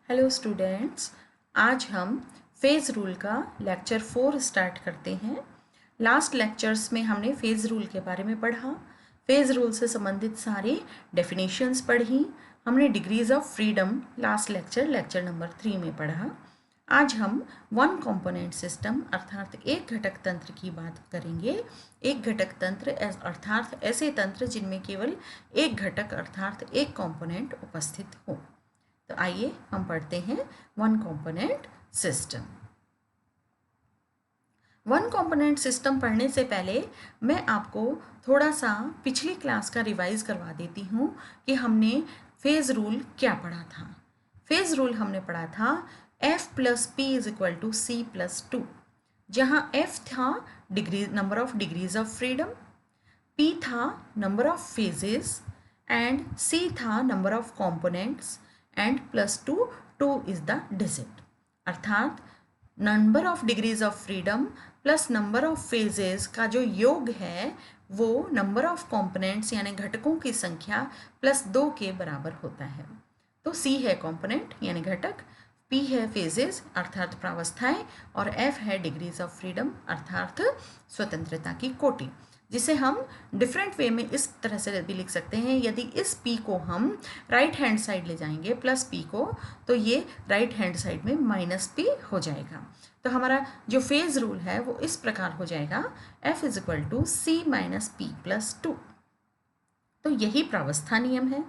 Hello students, आज हम phase rule का लेक्चर 4 स्टार्ट करते हैं। लास्ट लेक्चर्स में हमने फेज़ रूल के बारे में पढ़ा, फेज़ रूल से संबंधित सारी डेफिनेशंस पढ़ी, हमने degrees of freedom last lecture number 3 में पढ़ा। आज हम वन कंपोनेंट सिस्टम अर्थात एक घटक तंत्र की बात करेंगे। एक घटक तंत्र अर्थात ऐसे तंत्र जिनमें केवल एक घटक अर्थात एक कंपोनेंट उपस्थित हो। तो आइए हम पढ़ते हैं one component system. One component system पढ़ने से पहले मैं आपको थोड़ा सा पिछली क्लास का रिवाइज करवा देती हूँ कि हमने फेज रूल क्या पढ़ा था। फेज रूल हमने पढ़ा था F plus P is equal to C plus two, जहाँ F था degree number of degrees of freedom, P था number of phases and C था number of components and plus two is the digit. अर्थात number of degrees of freedom plus number of phases का जो योग है वो number of components यानी घटकों की संख्या प्लस 2 के बराबर होता है। तो C है कॉम्पोनेंट यानी घटक, P है फेजेस अर्थात प्रावस्थाएं और F है डिग्रीज ऑफ फ्रीडम अर्थात स्वतंत्रता की कोटि, जिसे हम डिफरेंट वे में इस तरह से भी लिख सकते हैं। यदि इस P को हम राइट हैंड साइड ले जाएंगे प्लस P को, तो ये राइट हैंड साइड में माइनस P हो जाएगा। तो हमारा जो फेज रूल है वो इस प्रकार हो जाएगा F is equal to C minus P plus two. तो यही प्रावस्था नियम है,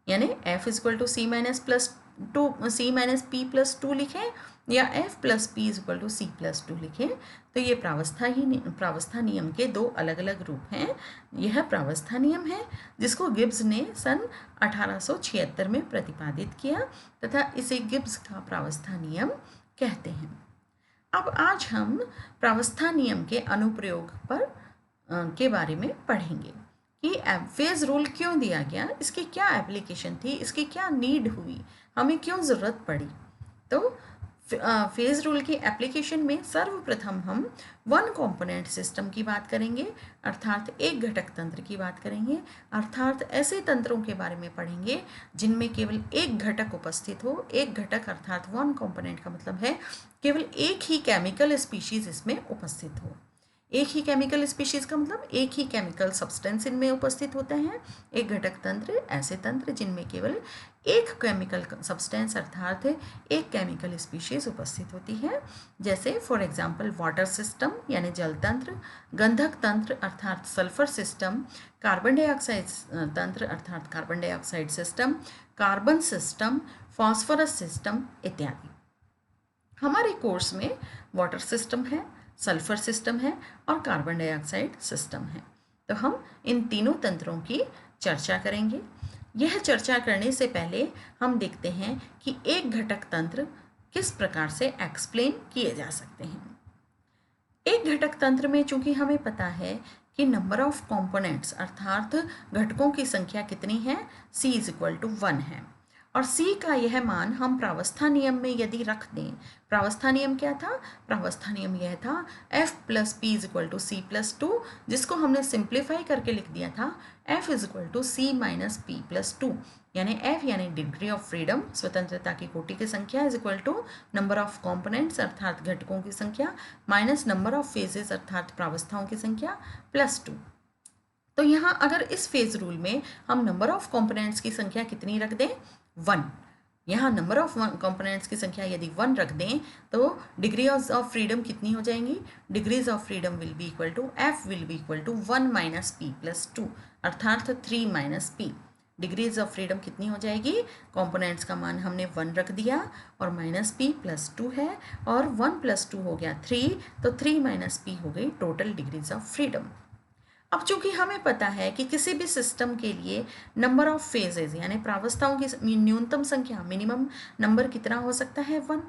यानी F is equal to C minus P plus two लिखें या F plus P is equal to C plus two लिखें। तो ये प्रावस्था नियम के दो अलग अलग रूप हैं। यह प्रावस्था नियम है जिसको गिब्स ने सन 1876 में प्रतिपादित किया तथा इसे गिब्स का प्रावस्था नियम कहते हैं। अब आज हम प्रावस्था नियम के अनुप्रयोग के बारे में पढ़ेंगे कि फेज रूल क्यों दिया गया, इसकी क्या एप्लीकेशन थी, इसकी क्या नीड हुई, हमें क्यों ज़रूरत पड़ी। तो फेज रूल की एप्लीकेशन में सर्वप्रथम हम वन कंपोनेंट सिस्टम की बात करेंगे अर्थात एक घटक तंत्र की बात करेंगे, अर्थात ऐसे तंत्रों के बारे में पढ़ेंगे जिनमें केवल एक घटक उपस्थित हो। एक घटक अर्थात वन कंपोनेंट का मतलब है केवल एक ही केमिकल स्पीशीज इसमें उपस्थित हो। एक ही केमिकल स्पीशीज का मतलब एक ही केमिकल सब्सटेंस इनमें उपस्थित होते हैं। एक घटक तंत्र ऐसे तंत्र जिनमें केवल एक केमिकल सब्सटेंस अर्थात एक केमिकल स्पीशीज उपस्थित होती है, जैसे फॉर एग्जांपल वाटर सिस्टम यानी जल तंत्र, गंधक तंत्र अर्थात सल्फर सिस्टम, कार्बन डाइऑक्साइड तंत्र अर्थात carbon dioxide system, carbon system, phosphorus system इत्यादि। हमारे कोर्स में वाटर सिस्टम है, सल्फर सिस्टम है और कार्बन डाइऑक्साइड सिस्टम है। तो हम इन तीनों तंत्रों की चर्चा करेंगे। यह चर्चा करने से पहले हम देखते हैं कि एक घटक तंत्र किस प्रकार से एक्सप्लेन किए जा सकते हैं। एक घटक तंत्र में चूंकि हमें पता है कि नंबर ऑफ कंपोनेंट्स अर्थात घटकों की संख्या कितनी है, C इज इक्वल टू 1 है और C का यह मान हम प्रावस्था नियम में यदि रख दें, प्रावस्था नियम क्या था, प्रावस्था नियम यह था F plus P is equal to C plus two, जिसको हमने सिंप्लीफाई करके लिख दिया था F is equal to C minus P plus two, यानी F यानी डिग्री ऑफ फ्रीडम स्वतंत्रता की कोटि की संख्या is equal to number of components अर्थात घटकों की संख्या माइनस नंबर ऑफ फेजेस अर्थात प्रावस्थाओं की संख्या प्लस टू। तो यहाँ अगर इस फेज रूल में हम नंबर ऑफ कॉम्पोनेंट्स की संख्या कितनी रख दें, 1, यहाँ नंबर ऑफ कंपोनेंट्स की संख्या यदि 1 रख दें तो डिग्री ऑफ फ्रीडम कितनी हो जाएंगी, degrees of freedom will be equal to F will be equal to 1 minus P plus two अर्थात 3 minus P. Degrees of freedom कितनी हो जाएगी, कंपोनेंट्स का मान हमने 1 रख दिया और माइनस पी प्लस टू है और 1 प्लस 2 हो गया 3, तो 3 माइनस पी हो गई टोटल डिग्रीज ऑफ फ्रीडम। अब चूंकि हमें पता है कि किसी भी सिस्टम के लिए नंबर ऑफ फेजेज यानी प्रावस्थाओं की न्यूनतम संख्या मिनिमम नंबर कितना हो सकता है, 1।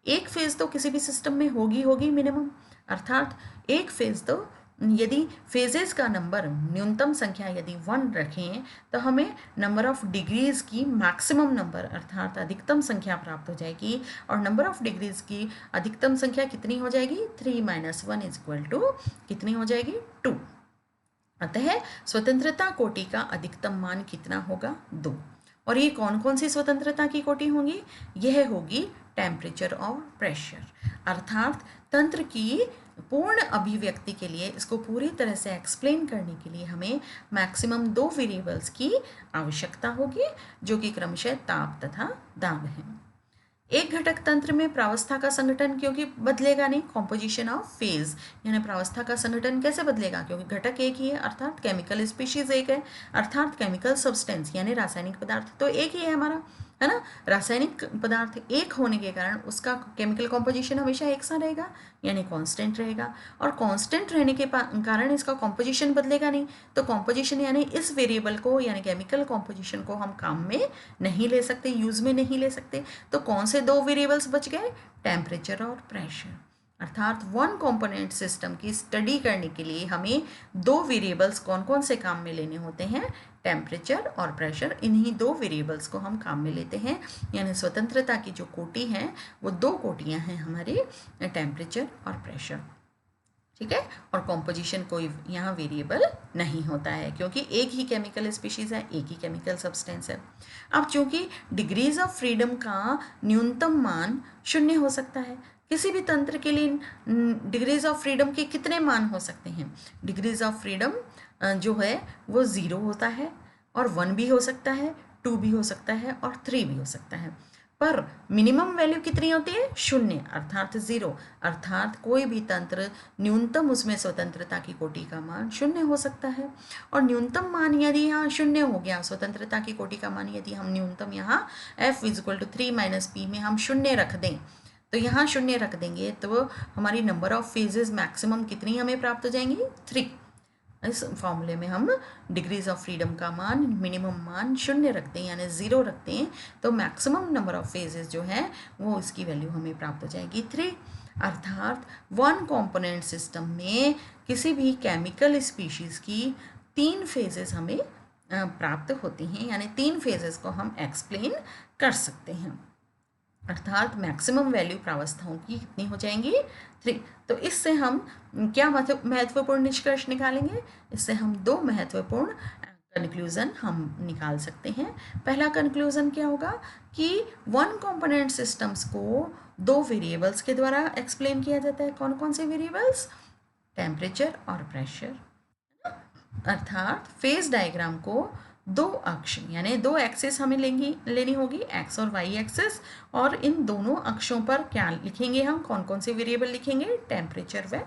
एक फेज तो किसी भी सिस्टम में होगी मिनिमम, अर्थात एक फेज तो यदि फेजेस का नंबर न्यूनतम संख्या यदि 1 रखें तो हमें नंबर ऑफ डिग्रीज की मैक्सिमम नंबर अर्थात अधिकतम संख्या प्राप्त हो जाएगी और नंबर ऑफ डिग्रीज की अधिकतम संख्या कितनी हो जाएगी, 3 माइनस 1 इज इक्वल टू कितनी हो जाएगी, 2। अतः स्वतंत्रता कोटि का अधिकतम मान कितना होगा, 2। और ये कौन कौन सी स्वतंत्रता की कोटि होंगी? यह होगी टेम्परेचर और प्रेशर। अर्थात तंत्र की पूर्ण अभिव्यक्ति के लिए, इसको पूरी तरह से एक्सप्लेन करने के लिए हमें मैक्सिमम 2 वेरिएबल्स की आवश्यकता होगी, जो कि क्रमशः ताप तथा दाब है। एक घटक तंत्र में प्रावस्था का संगठन क्योंकि बदलेगा नहीं, कॉम्पोजिशन ऑफ फेज, यानी प्रावस्था का संगठन कैसे बदलेगा? क्योंकि घटक एक ही है, अर्थात केमिकल स्पीशीज एक है, अर्थात केमिकल सब्सटेंस यानी रासायनिक पदार्थ तो एक ही है हमारा, है ना। रासायनिक पदार्थ एक होने के कारण उसका केमिकल कॉम्पोजिशन हमेशा एक सा रहेगा, यानी कांस्टेंट रहेगा, और कांस्टेंट रहने के कारण इसका कॉम्पोजिशन बदलेगा नहीं। तो कॉम्पोजिशन यानी इस वेरिएबल को, यानी केमिकल कॉम्पोजिशन को हम काम में नहीं ले सकते, यूज में नहीं ले सकते। तो कौन से 2 वेरिएबल्स बच गए? टेम्परेचर और प्रेशर। अर्थात वन कंपोनेंट सिस्टम की स्टडी करने के लिए हमें 2 वेरिएबल्स कौन कौन से काम में लेने होते हैं? टेम्परेचर और प्रेशर। इन्हीं 2 वेरिएबल्स को हम काम में लेते हैं, यानी स्वतंत्रता की जो कोटि है वो 2 कोटियां हैं हमारी, टेम्परेचर और प्रेशर, ठीक है। और कॉम्पोजिशन कोई यहाँ वेरिएबल नहीं होता है, क्योंकि एक ही केमिकल स्पीशीज़ है, एक ही केमिकल सब्सटेंस है। अब चूंकि डिग्रीज ऑफ फ्रीडम का न्यूनतम मान 0 हो सकता है, किसी भी तंत्र के लिए डिग्रीज ऑफ फ्रीडम के कितने मान हो सकते हैं? डिग्रीज ऑफ फ्रीडम जो है वो 0 होता है, और 1 भी हो सकता है, 2 भी हो सकता है, और 3 भी हो सकता है। पर मिनिमम वैल्यू कितनी होती है? 0, अर्थात 0। अर्थात कोई भी तंत्र न्यूनतम उसमें स्वतंत्रता की कोटि का मान 0 हो सकता है। और न्यूनतम मान यदि यहाँ 0 हो गया, स्वतंत्रता की कोटि का मान यदि हम न्यूनतम यहाँ F = 3 - P में हम 0 रख दें, तो यहाँ 0 रख देंगे तो हमारी नंबर ऑफ फेजेस मैक्सिमम कितनी हमें प्राप्त हो जाएंगी? 3। इस फॉर्मूले में हम डिग्रीज ऑफ फ्रीडम का मान, मिनिमम मान 0 रखते हैं, यानी 0 रखते हैं, तो मैक्सिमम नंबर ऑफ फेजेस जो है वो इसकी वैल्यू हमें प्राप्त हो जाएगी 3। अर्थात वन कंपोनेंट सिस्टम में किसी भी केमिकल स्पीशीज़ की 3 फेजेस हमें प्राप्त होती हैं, यानी 3 फेजेस को हम एक्सप्लेन कर सकते हैं। अर्थात मैक्सिमम वैल्यू प्रावस्थाओं की कितनी हो जाएंगी? 3। तो इससे हम क्या महत्वपूर्ण निष्कर्ष निकालेंगे? इससे हम 2 महत्वपूर्ण कंक्लूजन हम निकाल सकते हैं। पहला कंक्लूजन क्या होगा कि वन कंपोनेंट सिस्टम्स को 2 वेरिएबल्स के द्वारा एक्सप्लेन किया जाता है। कौन कौन से वेरिएबल्स? टेम्परेचर और प्रेशर। अर्थात फेज डायग्राम को 2 अक्ष यानी 2 एक्सिस हमें लेनी होगी, एक्स और वाई एक्सिस, और इन दोनों अक्षों पर क्या लिखेंगे हम? कौन कौन से वेरिएबल लिखेंगे? टेम्परेचर व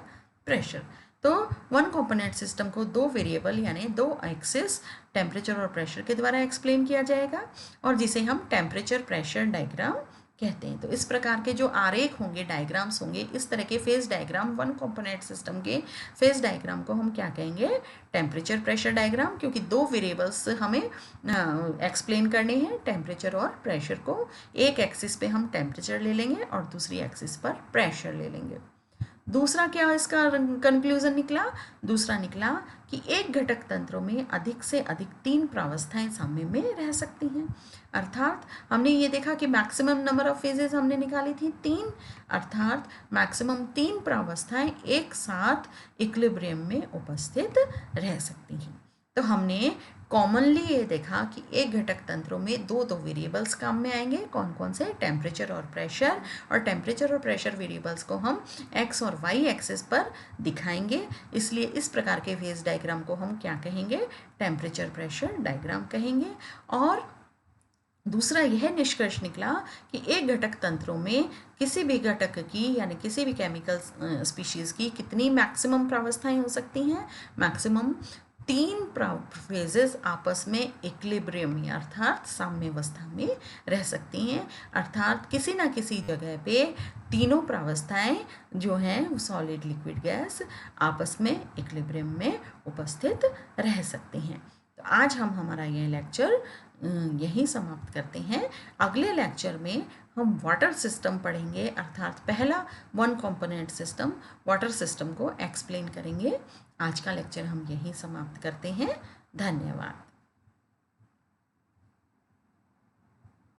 प्रेशर। तो वन कंपोनेंट सिस्टम को 2 वेरिएबल यानी 2 एक्सिस टेम्परेचर और प्रेशर के द्वारा एक्सप्लेन किया जाएगा, और जिसे हम टेम्परेचर प्रेशर डायग्राम कहते हैं। तो इस प्रकार के जो आरेख होंगे, डायग्राम्स होंगे, इस तरह के phase diagram, one component system के फेज डायग्राम को हम क्या कहेंगे? टेम्परेचर प्रेशर डायग्राम, क्योंकि 2 वेरिएबल्स हमें एक्सप्लेन करने हैं, टेम्परेचर और प्रेशर को। एक एक्सिस पे हम टेम्परेचर ले लेंगे और दूसरी एक्सिस पर प्रेशर ले लेंगे। दूसरा क्या इसका कंक्लूजन निकला? दूसरा निकला कि एक घटक तंत्रों में अधिक से अधिक 3 प्रावस्थाएं साम्य में रह सकती हैं। अर्थात हमने ये देखा कि मैक्सिमम नंबर ऑफ फेजेस हमने निकाली थी 3, अर्थात मैक्सिमम 3 प्रावस्थाएं एक साथ इक्विलिब्रियम में उपस्थित रह सकती हैं। तो हमने कॉमनली ये देखा कि एक घटक तंत्रों में 2 वेरिएबल्स काम में आएंगे। कौन कौन से? टेम्परेचर और प्रेशर। और टेम्परेचर और प्रेशर वेरिएबल्स को हम एक्स और वाई एक्सिस पर दिखाएंगे, इसलिए इस प्रकार के फेज डायग्राम को हम क्या कहेंगे? टेम्परेचर प्रेशर डायग्राम कहेंगे। और दूसरा यह निष्कर्ष निकला कि एक घटक तंत्रों में किसी भी घटक की यानी किसी भी केमिकल स्पीशीज़ की कितनी मैक्सिमम प्रावस्थाएं हो सकती हैं? मैक्सिमम 3 फेजेस आपस में इक्विलिब्रियम में अर्थात साम्यावस्था में रह सकती हैं। अर्थात किसी ना किसी जगह पे तीनों प्रावस्थाएं जो हैं सॉलिड, लिक्विड, गैस आपस में इक्विलिब्रियम में उपस्थित रह सकती हैं। तो आज हम हमारा यह लेक्चर यहीं समाप्त करते हैं। अगले लेक्चर में हम वाटर सिस्टम पढ़ेंगे, अर्थात पहला one component system water system को एक्सप्लेन करेंगे। आज का लेक्चर हम यहीं समाप्त करते हैं। धन्यवाद।